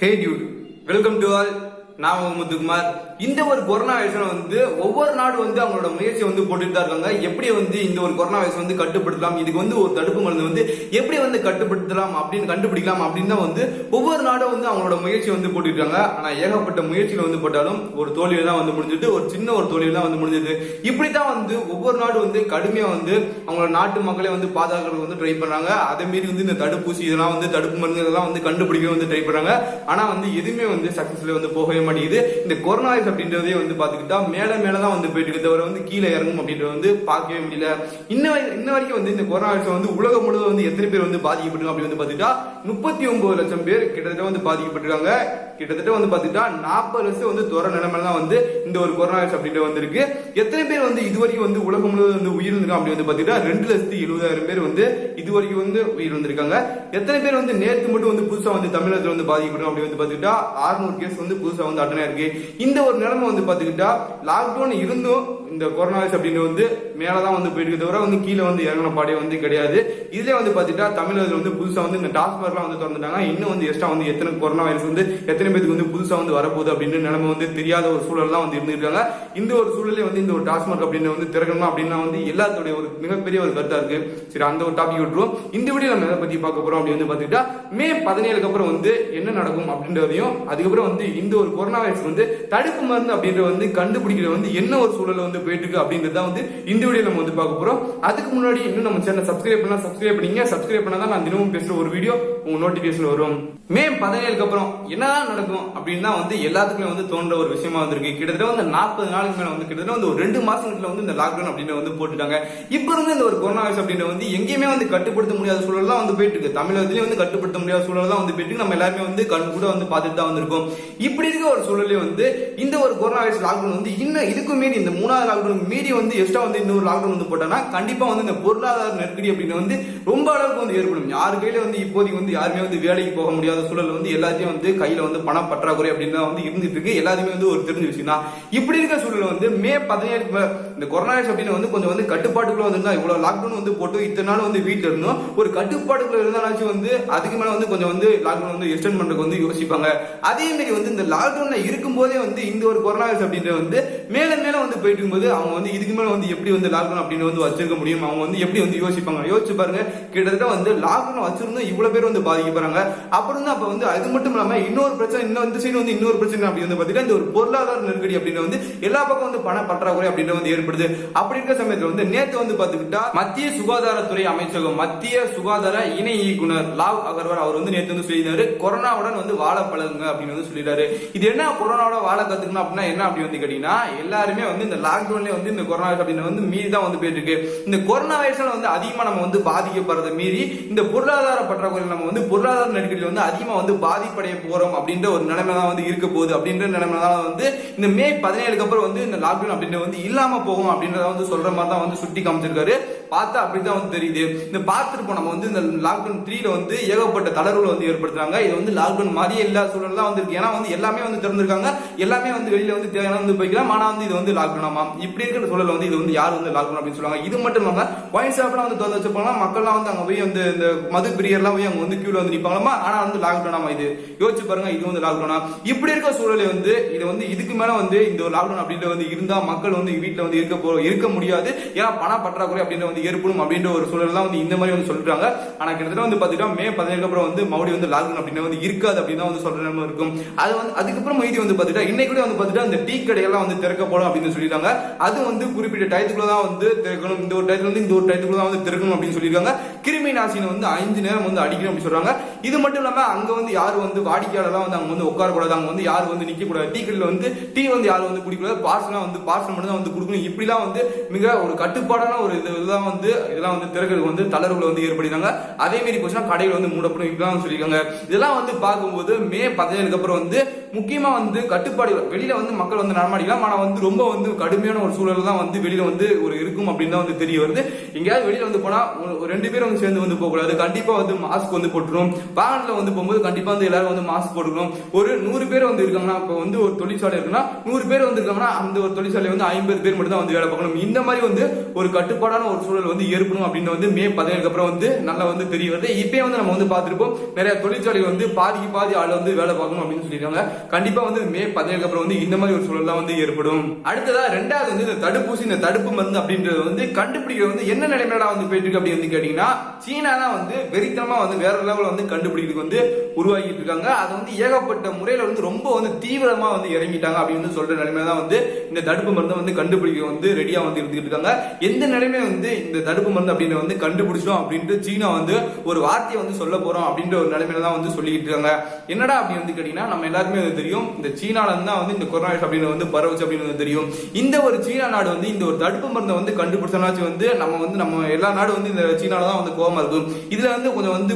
Hey dude, welcome to all. நான் முத்துக்குமார். இந்த ஒரு கொரோனா வைரஸ்ல ஒவ்வொரு நாடு அவங்களோட முயற்சி போட்டுட்டு தான் இருக்காங்க. எப்படி இந்த ஒரு கொரோனா வைரஸ் கட்டுப்படுத்தலாம், இதுக்கு ஒரு தடுப்பு மருந்து எப்படி கட்டுப்படுத்தலாம் அப்படின்னு கண்டுபிடிக்கலாம் அப்படின்னு தான் ஒவ்வொரு நாடும் அவங்களோட முயற்சி போட்டுட்டு இருக்காங்க. ஆனா ஏகப்பட்ட முயற்சிகள் போட்டாலும் ஒரு தோல்வியில தான் முடிஞ்சிட்டு, ஒரு சின்ன ஒரு தோல்வியில தான் முடிஞ்சது. இப்படித்தான் ஒவ்வொரு நாடு கடுமையா அவங்களோட நாட்டு மக்களை பாதுகாக்கிறது ட்ரை பண்றாங்க. அதே மீறி இந்த தடுப்பூசி இதெல்லாம் தடுப்பு மருந்து இதெல்லாம் கண்டுபிடிக்க ட்ரை பண்றாங்க. ஆனா எதுவுமே சக்சஸ்ஃபுல்லா போகவே மாட்டேங்குது. இந்த கொரோனா வைரஸ் அப்படின்றதே பாத்துக்கிட்டா மேலதான் போயிட்டு இருக்கு, தவிர கீழே இறங்கும் அப்படின்றது பார்க்கவே முடியல. இன்ன வரைக்கும் இந்த கொரோனா வைரஸ் உலகம் முழுவதும் எத்தனை பேர் பாதிக்கப்பட்டிருக்காங்க அப்படின்னு பாத்துக்கிட்டா 39 லட்சம் பேர் கிட்டத்தட்ட பாதிக்கப்பட்டிருக்காங்க. கிட்டத்தட்ட பாத்துக்கிட்டா 40 லட்சம் துற நிலைமையில தான் இந்த ஒரு கொரோனா வைரஸ் அப்படின்றது இருக்கு. எத்தனை பேர் இதுவரைக்கும் உலகம் முழுவதும் உயிரிழந்திருக்காங்க அப்படின்னு பாத்துக்கிட்டா 2,70,000 பேர் இதுவரைக்கும் உயிரிழந்திருக்காங்க. எத்தனை பேர் நேற்று மட்டும் புதுசா தமிழகத்துல பாதிக்கப்படும் அப்படின்னு பாத்துக்கிட்டா 600 கேஸ் புதுசா அட்டனா இருக்கு. இந்த ஒரு நிலைமை பாத்துக்கிட்டா லாக்டவுன் இருந்தும் இந்த கொரோனா வைரஸ் அப்படின்னு மேலதான் போயிட்டு தவிர கீழே இறங்கின பாடே கிடையாது. இதுல பாத்துட்டா தமிழகத்துல புதுசா இந்த டாஸ்மாக் எல்லாம் திறந்துட்டாங்க. இன்னும் எக்ஸ்ட்ரா எத்தனை கொரோனா வைரஸ் எத்தனை பேருக்கு புதுசா வரப்போகுது அப்படின்னு நிலைமை தெரியாத ஒரு சூழல் தான் இருந்திருக்காங்க. இந்த ஒரு சூழலே இந்த ஒரு டாஸ்மாக் அப்படின்னு திறக்கணும் அப்படின்னா எல்லாத்தோட ஒரு மிகப்பெரிய ஒரு கருத்தா இருக்கு. சரி, அந்த ஒரு டாபிக் விட்டுருவோம். இந்த வீடியோ நம்ம எதை பத்தி பார்க்க போறோம் அப்படின்னு பாத்துக்கிட்டா மே 17க்கு அப்புறம் என்ன நடக்கும் அப்படின்றதையும், அதுக்கப்புறம் இந்த ஒரு கொரோனா வைரஸ் தடுப்பு மருந்து அப்படின்ற கண்டுபிடிக்கிறது என்ன ஒரு சூழல் போயிட்டு இருக்கு அப்படின்றத இந்த வீடியோ நம்ம பார்க்க போறோம். அதுக்கு முன்னாடி இன்னும் நம்ம சேனல் சப்ஸ்கிரைப் பண்ணீங்க. சப்ஸ்கிரைப் பண்ணாதான் நான் தினமும் பேசுற ஒரு வீடியோ உங்க நோட்டிபிகேஷன் வரும். மே 17க்கு அப்புறம் என்னதான் நடக்கும் அப்படின்னா எல்லாத்துக்குமே தோன்ற ஒரு விஷயமா இருக்கு. கிட்டத்தட்ட 40 நாளுக்கு மேல கிட்டத்தட்ட ஒரு 2 மாசத்துல இந்த லாக்டவுன் அப்படின்னு போட்டுட்டாங்க. இப்ப இந்த ஒரு கொரோனா வைரஸ் அப்படின்னு எங்கேயுமே கட்டுப்படுத்த முடியாத சூழல் தான் போயிட்டு இருக்கு. தமிழகத்திலேயே கட்டுப்படுத்த முடியாத சூழல் தான் போயிட்டு இருக்கு. நம்ம எல்லாருமே கண் கூட பார்த்துட்டு தான் இருக்கோம். இப்படி இருக்க ஒரு சூழலே இந்த ஒரு கொரோனா வைரஸ் லாக்டவுன் இன்னும் இதுக்கு மீறி இந்த 3வது லாக்டவுன் மீறி எக்ஸ்ட்ரா இன்னொரு லாக்டவுன் போட்டா கண்டிப்பா இந்த பொருளாதார நெருக்கடி அப்படின்னு ரொம்ப அளவுக்கு ஏற்படும். யாரு கையில இப்போதைக்கு யாருமே வேலைக்கு போக முடியாத சூழல் எல்லாத்தையும் கையில பண பற்றாக்குறை அப்படின்னு இருந்துட்டு இருக்கு. எல்லாத்தையுமே ஒரு தெரிஞ்ச விஷயம் தான். இப்படி இருக்க சூழல் மே 17 இந்த கொரோனா வைரஸ் அப்படின்னு கொஞ்சம் கட்டுப்பாட்டுக்குள்ள இருந்தா இவ்வளவு லாக்டவுன் போட்டு இத்தனை நாள் வீட்டுல இருந்தோம் ஒரு கட்டுப்பாட்டுக்குள்ள இருந்தாலும் அதுக்கு மேல கொஞ்சம் லாக்டவுன் எக்ஸ்டெண்ட் பண்றதுக்கு யோசிப்பாங்க. அதே மாதிரி இந்த லாக்டவுன்ல இருக்கும் போதே இந்த ஒரு கொரோனா வைரஸ் அப்படின்றது மேல போயிட்டு இருக்கும்போது அவங்க இதுக்கு மேல எப்படி லாக்டவுன் அப்படின்னு வச்சிருக்க முடியும், அவங்க எப்படி யோசிப்பாங்க. யோசிச்சு பாருங்க, கிட்டத்தட்ட லாக்டவுன் வச்சிருந்தோம் இவ்வளவு பேர் பாதிக்கப்படுறாங்க. அப்புறம் அப்ப அது மட்டும் இல்லாம இன்னொரு பிரச்சனை, இந்த சைடு இன்னொரு பிரச்சனை அப்படின்னு பாத்தீங்கன்னா இந்த ஒரு பொருளாதார நெருக்கடி அப்படின்னு எல்லா பக்கம் பண பற்றாக்குறை அப்படின்னு ஏற்படுது. அப்படி இருக்க சமயத்துல நேத்து பாத்துக்கிட்டா மத்திய சுகாதாரத்துறை அமைச்சகம், மத்திய சுகாதார இணை இயக்குனர் லாவ் அகர்வால் அவர் நேத்து சொல்லியிருந்தாரு, கொரோனாவுடன் வாழ பழகுங்க அப்படின்னு சொல்லிட்டாரு. இது என்ன கொரோனாவோட வாழ கத்துக்கணும் அப்படின்னா என்ன அப்படி கேட்டீங்கன்னா, எல்லாருமே இந்த லாக்டவுன்ல இந்த கொரோனா வைரஸ் அப்படின்னு மீறி தான் போயிட்டு இருக்கு. இந்த கொரோனா வைரஸ்ல அதிகமா நம்ம பாதிக்கப்படுறத மீறி இந்த பொருளாதார பற்றாக்குறை நம்ம பொருளாதார நெருக்கடியில் அதிகமா பாதிப்படைய போறோம் அப்படின்ற ஒரு நிலைமை தான் இருக்க போகுது. அப்படின்ற நிலைமை தான் இந்த மே 17க்கு அப்புறம் இந்த லாக்டவுன் அப்படின்னு இல்லாம போகும் அப்படின்றத சொல்ற மாதிரி தான் சுட்டி காமிச்சிருக்காரு. பார்த்தா அப்படிதான் தெரியுது. இந்த பார்த்துருப்போம் நம்ம இந்த லாக்டவுன் 3ல ஏகப்பட்ட தளர்வுகளை ஏற்படுத்துறாங்க. இது லாக்டவுன் மாதிரியே இல்லாத சூழல் தான் இருக்கு. ஏன்னா எல்லாமே திறந்திருக்காங்க, எல்லாமே வெளியில தேவையான போய்க்கலாம். ஆனா இது லாக்டவுன் ஆமா இப்படி இருக்கிற சூழல் இது யார் லாக்டவுன் அப்படின்னு சொல்லுவாங்க. இது மட்டும் இல்லாம ஒயின் ஷாப்லாம் திறந்து வச்சிருப்பாங்க. மக்கள்லாம் அங்க போய் இந்த மது பிரியர்லாம் போய் அங்க கியூல நிப்பாங்களாமா. ஆனா லாக்டவுன் ஆமா இது யோசிச்சு பாருங்க, இது லாக்டவுனா. இப்படி இருக்க சூழலை இது இதுக்கு மேல இந்த ஒரு லாக்டவுன் அப்படின்னு இருந்தா மக்கள் வீட்டுல இருக்க முடியாது. ஏன்னா பண பற்றாக்குறை அப்படின்னு ஏற்படும் அப்படின்ற ஒரு சூழல் தான் இந்த மாதிரி சொல்றாங்க. ஆனா கிட்டத்தட்ட பாத்தீங்கன்னா மே 17க்கு அப்புறம் மறுபடியும் லாக்டவுன் அப்படின்னு இருக்காது அப்படின்னு சொல்ற நிலைமை இருக்கும். அது அதுக்கப்புறம் மீதி பாத்தீங்கன்னா இன்னைக்கு கூட பாத்தீங்கன்னா இந்த டீ கடைகள்லாம் திறக்கப்படும் அப்படின்னு சொல்லிருக்காங்க. அது குறிப்பிட்ட டயத்துக்குள்ள தான் திறக்கணும், இந்த ஒரு டயத்துல இந்த ஒரு டயத்துக்குள்ள தான் திறக்கணும் அப்படின்னு சொல்லியிருக்காங்க. கிருமி நாசினி 5 நேரம் அடிக்கணும் அப்படின்னு சொல்றாங்க. இது மட்டும் இல்லாம அங்க யாரு வாடிக்கையாளர் அங்க உட்கார கூடாது, அங்க யாரு நிக்க கூடாது, டீ கடையில டீ யாரு குடிக்கூடாது, பார்சல் மட்டும் தான் கொடுக்கணும். இப்படிலாம் மிக ஒரு கட்டுப்பாடான ஒரு இதெல்லாம் இதெல்லாம் திறக்கிறது தளர்வுகளை ஏற்படுத்தாங்க. அதே மாதிரி போச்சுன்னா கடைகள் மூடப்படும் இப்படிலாம் சொல்லியிருக்காங்க. இதெல்லாம் பார்க்கும்போது மே 17க்கு அப்புறம் முக்கியமா கட்டுப்பாடுகள் வெளியில மக்கள் நடமாடிக்கலாம். ஆனா ரொம்ப கடுமையான ஒரு சூழல் தான் வெளியில ஒரு இருக்கும் அப்படின்னு தான் தெரிய வருது. எங்கேயாவது வெளியில போனா 2 பேரும் சேர்ந்து போக கூடாது. கண்டிப்பா மாஸ்க் போட்டுரும். வாகனத்துல போகும்போது கண்டிப்பா எல்லாரும் மாஸ்க் போட்டுக்கணும். ஒரு 100 பேர் இருக்காங்கன்னா இப்ப ஒரு தொழிற்சாலை இருக்குன்னா 100 பேர் இருக்காங்கன்னா அந்த ஒரு தொழிற்சாலை 50 பேர் மட்டும் தான் வேலை பார்க்கணும். இந்த மாதிரி ஒரு கட்டுப்பாடான ஒரு சூழல் சூழல் வந்து ஏற்படும் அப்படின்னு வந்து மே 17 அப்புறம் வந்து நல்லா வந்து தெரிய வருது. இப்பயே வந்து நம்ம வந்து பார்த்திருப்போம், நிறைய தொழிற்சாலைகள் வந்து பாதிக்கு பாதி ஆள் வந்து வேலை பார்க்கணும் அப்படின்னு சொல்லியிருக்காங்க. கண்டிப்பா வந்து மே 17 அப்புறம் வந்து இந்த மாதிரி ஒரு சூழல் தான் வந்து ஏற்படும். அடுத்ததா ரெண்டாவது வந்து இந்த தடுப்பூசி, இந்த தடுப்பு மருந்து அப்படின்றது வந்து கண்டுபிடிக்க வந்து என்ன நிலைமையில வந்து போயிட்டு இருக்கு அப்படின்னு கேட்டீங்கன்னா, சீனா தான் வந்து வெறித்தனமா வந்து வேற லெவலில் வந்து கண்டுபிடிக்கிறதுக்கு வந்து உருவாக்கிட்டு இருக்காங்க. அது வந்து ஏகப்பட்ட முறையில வந்து ரொம்ப வந்து தீவிரமா வந்து இறங்கிட்டாங்க அப்படின்னு சொல்ற நிலைமையில தான் வந்து இந்த தடுப்பு மருந்தை வந்து கண்டுபிடிக்க வந்து ரெடியா வந்து இருந்துகிட்டு இருக்காங்க. எந்த நிலைமை வந்து இந்த தடுப்பு மருந்து அப்படின்னு வந்து கண்டுபிடிச்சோம் அப்படின்ட்டு சீனா வந்து ஒரு வார்த்தையை வந்து சொல்ல போறோம் அப்படின்ற ஒரு நிலைமையில தான் வந்து சொல்லிட்டு இருக்காங்க. என்னடா அப்படின்னு வந்து கேட்டீங்கன்னா, நம்ம எல்லாருமே வந்து தெரியும், இந்த சீனால இருந்தா வந்து இந்த கொரோனா வைரஸ் அப்படின்னு வந்து பரவுச்சு அப்படின்னு வந்து தெரியும். இந்த ஒரு சீனா நாடு வந்து இந்த ஒரு தடுப்பு மருந்தை வந்து கண்டுபிடிச்சனாச்சு வந்து நம்ம எல்லா நாடு வந்து இந்த சீனால தான் வந்து கோபமா இருக்கும். இதுல வந்து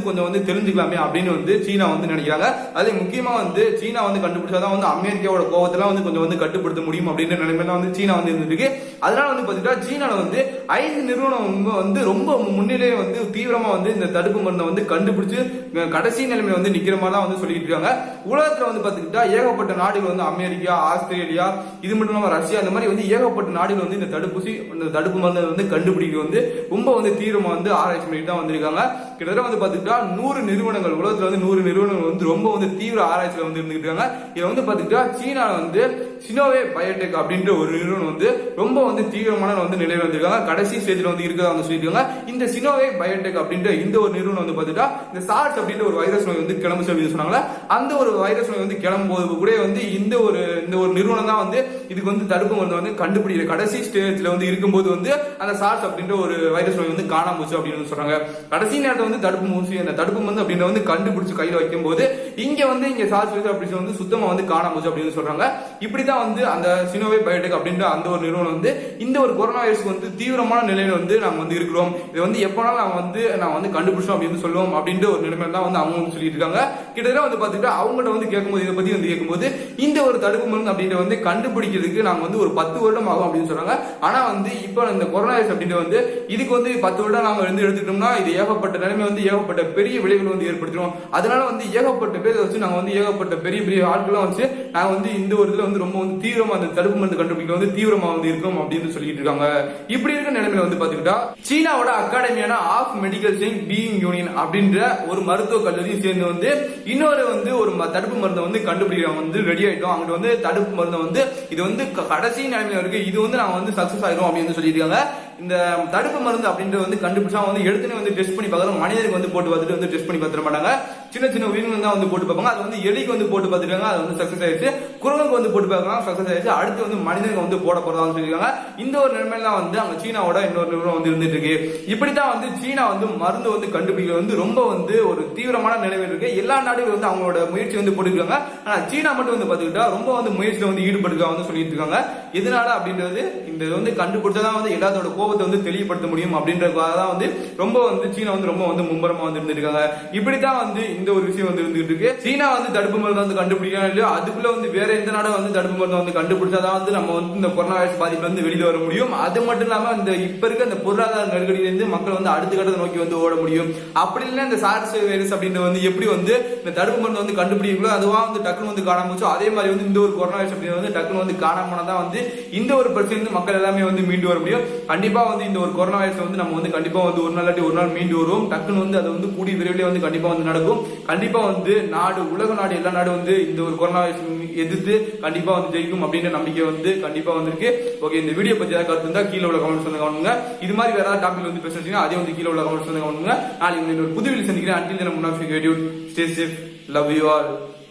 கொஞ்சம் வந்து தெரிஞ்சுக்கலாமே அப்படின்னு வந்து சீனா வந்து நினைக்கிறாங்க. அதே முக்கியமா வந்து சீனா வந்து கண்டுபிடிச்சாதான் வந்து அமெரிக்காவோட கோபத்தெல்லாம் வந்து கொஞ்சம் வந்து கட்டுப்படுத்த முடியும் அப்படின்ற நிலைமையில வந்து சீனா வந்து இருந்துருக்கு. அதனால வந்து பாத்தீங்கன்னா சீனால வந்து 5 நிறுவனம் வந்து ரொம்ப முன்னிலையே வந்து தீவிரமா வந்து இந்த தடுப்பு மருந்தை வந்து கண்டுபிடிச்சு கடைசி நிலைமையில வந்து நிக்கிற மாதிரி தான் வந்து சொல்லிட்டு இருக்காங்க. உலகத்துல வந்து பாத்துக்கிட்டா ஏகப்பட்ட நாடுகள் வந்து அமெரிக்கா, ஆஸ்திரேலியா, இது மட்டும் இல்லாம ரஷ்யா, அந்த மாதிரி வந்து ஏகப்பட்ட நாடுகள் வந்து இந்த தடுப்பு மருந்து வந்து கண்டுபிடிக்க வந்து ரொம்ப வந்து தீவிரமா வந்து ஆராய்ச்சி பண்ணிட்டு தான் வந்திருக்காங்க. கிட்டத்தட்ட வந்து பாத்துக்கிட்டா 100 நிறுவனங்கள், உலகத்துல வந்து 100 நிறுவனங்கள் வந்து ரொம்ப வந்து தீவிர ஆராய்ச்சியில வந்து இருந்துட்டு இருக்காங்க. இதை வந்து பாத்துக்கிட்டா சீனா வந்து சினோவே பயோடெக் அப்படின்ற ஒரு நிறுவனம் வந்து ரொம்ப வந்து தீவிரமான வந்து நிலையில வந்திருக்காங்க. கடைசி ஸ்டேஜ்ல வந்து இருக்கிறதா வந்து சொல்லியிருக்காங்க. இந்த சினோவே பயோடெக் அப்படின்ற இந்த ஒரு நிறுவனம் வந்து பாத்துட்டா இந்த சார்ஸ் அப்படின்ற ஒரு வைரஸ் நோய் வந்து கிளம்பு சொல்லி சொன்னாங்களா, அந்த ஒரு வைரஸ் நோய் வந்து கிளம்பும்போது கூட வந்து இந்த ஒரு நிறுவனம் தான் வந்து இதுக்கு வந்து தடுப்பு மருந்து வந்து கண்டுபிடிக்கிற கடைசி ஸ்டேஜ்ல வந்து இருக்கும்போது வந்து அந்த சார்ஸ் அப்படின்ற ஒரு வைரஸ் நோய் வந்து காணாம போச்சு அப்படின்னு சொல்றாங்க. கடைசி நேரத்தில் வந்து தடுப்பு மருந்து அப்படின்ற வந்து கண்டுபிடிச்சு கையில் வைக்கும் போது இங்க சார்ஸ் வைரஸ் அப்படி வந்து சுத்தமா வந்து காணாம போச்சு அப்படின்னு சொல்றாங்க. இப்படிதான் வந்து அந்த சினோவே பயோடெக் அப்படின்ற அந்த ஒரு நிறுவனம் வந்து இந்த ஒரு கொரோனா வைரஸ்க்கு வந்து தீவிரமான நிலையில வந்து நாம வந்து இருக்கிறோம். இது வந்து எப்பனாலும் நான் வந்து கண்டுபிடிச்சோம் அப்படின்னு சொல்லுவோம் அப்படின்ற ஒரு நிலைமையில தான் வந்து அவங்க வந்து சொல்லிட்டு இருக்காங்க. கிட்டத்தட்ட வந்து பாத்துக்கிட்டா அவங்ககிட்ட வந்து கேட்கும்போது, இதை பத்தி வந்து கேட்கும்போது, இந்த ஒரு தடுப்பு மருந்து அப்படின்ற வந்து கண்டுபிடிக்கிறதுக்கு நாங்க வந்து ஒரு 10 வருடம் ஆகும் அப்படின்னு சொல்றாங்க. ஆனா வந்து இப்ப இந்த கொரோனா வைரஸ் அப்படின்ற வந்து இதுக்கு வந்து 10 வருடம் நாங்க வந்து எடுத்துட்டோம்னா இது ஏகப்பட்ட நிலைமை வந்து ஏகப்பட்ட பெரிய விளைவுகள் வந்து ஏற்படுத்திடும். அதனால வந்து ஏகப்பட்ட பேர் வச்சு நாங்க வந்து ஏகப்பட்ட பெரிய பெரிய ஆட்களும் வச்சு நாங்க வந்து இந்த ஒரு இதுல வந்து ரொம்ப வந்து தீவிரமா அந்த தடுப்பு மருந்து கண்டுபிடிக்க வந்து தீவிரமா வந்து இருக்கும் அப்படின்னு சொல்லிட்டு இருக்காங்க. இப்படி இருக்க நிலைமையில வந்து பாத்துக்கிட்டா சீனாவோட அகாடமியான of medical science Peking union அப்படின்ற ஒரு மருத்துவ கல்லூரியும் சேர்ந்து வந்து இன்னொரு வந்து ஒரு தடுப்பு மருந்தை வந்து கண்டுபிடிக்க வந்து ரெடி ஆயிட்டோம். அங்கிட்ட வந்து தடுப்பு மருந்தை வந்து இது வந்து கடைசி நிலைமையில இருக்கு, இது வந்து நாங்க வந்து சக்சஸ் ஆயிரும் அப்படின்னு சொல்லியிருக்காங்க. இந்த தடுப்பு மருந்து அப்படின்றது வந்து கண்டுபிடிச்சா வந்து எடுத்துனே வந்து டெஸ்ட் பண்ணி பார்க்கறோம். மனிதருக்கு வந்து போட்டு பார்த்துட்டு வந்து டெஸ்ட் பண்ணி பார்த்துட மாட்டாங்க. சின்ன சின்ன உயிரினங்கள் தான் வந்து போட்டு பார்ப்பாங்க. அது வந்து எலிக்கு வந்து போட்டு பார்த்துட்டாங்க, அது வந்து சக்சஸ் ஆயிடுச்சு. குரங்குக்கு வந்து போட்டு பார்க்கலாம், சக்சஸ் ஆயிடுச்சு. அடுத்து வந்து மனிதனுக்கு வந்து போட போறதான்னு சொல்லியிருக்காங்க. இந்த ஒரு நிலைமையில தான் வந்து அங்க சீனாவோட இன்னொரு நிறுவனம் வந்து இருந்துட்டு இருக்கு. இப்படித்தான் வந்து சீனா வந்து மருந்து வந்து கண்டுபிடிக்க வந்து ரொம்ப வந்து ஒரு தீவிரமான நிலைமையில் இருக்கு. எல்லா நாடுகளும் வந்து அவங்களோட முயற்சி வந்து போட்டுருக்காங்க. ஆனா சீனா மட்டும் வந்து பாத்துக்கிட்டா ரொம்ப வந்து முயற்சியில வந்து ஈடுபடுக்க வந்து சொல்லிட்டு இருக்காங்க. எதனால அப்படின்றது இந்த வந்து கண்டுபிடிச்சதான் வந்து எல்லாத்தோட கோபத்தை வந்து தெளிவுபடுத்த முடியும் அப்படின்றதுக்காக தான் வந்து ரொம்ப வந்து சீனா வந்து ரொம்ப வந்து மும்பரமா வந்து இருந்திருக்காங்க. இப்படித்தான் வந்து இந்த ஒரு விஷயம் வந்து இருந்துட்டு இருக்கு. சீனா வந்து தடுப்பு மருந்து வந்து கண்டுபிடிக்கணும் இல்லையோ, அதுக்குள்ள வந்து வேற எந்த நாடும் வந்து தடுப்பு மருந்து வந்து கண்டுபிடிச்சாதான் வந்து நம்ம வந்து இந்த கொரோனா வைரஸ் பாதிப்புல இருந்து வெளியில வர முடியும். அது மட்டும் இல்லாம இந்த இப்ப இருக்க இந்த பொருளாதார நெருக்கடியிலிருந்து மக்கள் வந்து அடுத்த கட்டத்தை நோக்கி வந்து ஓட முடியும். அப்படி இல்லை இந்த சார்ஸ் வைரஸ் அப்படின்ற வந்து எப்படி வந்து இந்த தடுப்பு மருந்து வந்து கண்டுபிடிக்கலோ அதுவா வந்து டக்குனு வந்து காணாம போச்சோ, அதே மாதிரி வந்து இந்த ஒரு கொரோனா வைரஸ் அப்படின்ற வந்து டக்குனு வந்து காணாம போனதான் வந்து இந்த ஒரு பிரச்சனை மக்கள் எல்லாமே வந்து மீண்டு வர முடியும். கண்டிப்பா வந்து இந்த ஒரு கொரோனா வைரஸ் வந்து நம்ம வந்து கண்டிப்பா வந்து ஒரு நாள் மீண்டு வருவோம். டக்குன்னு வந்து அது வந்து கூடிய விரைவில் வந்து கண்டிப்பா வந்து நடக்கும். கண்டிப்பா வந்து உலக நாடு எல்லா நாடும் வந்து இந்த ஒரு கொரோனா வைரஸ் எதிர்த்து கண்டிப்பா வந்து ஜெயிக்கும் அப்படின்ற நம்பிக்கை வந்து கண்டிப்பா வந்திருக்கு. ஓகே, இந்த வீடியோ பத்தி ஏதாவது கருத்து இருந்தா கீழே உள்ள கமெண்ட்ஸ் வந்து கவனிங்க. இது மாதிரி வேற ஏதாவது டாபிக் வந்து பேசுறீங்கன்னா அதே வந்து கீழே உள்ள கமெண்ட்ஸ் வந்து கவனிங்க. நாளைக்கு ஒரு புது வீடியோ சந்திக்கிறேன். until then, I'm Munaf, stay safe, love you all.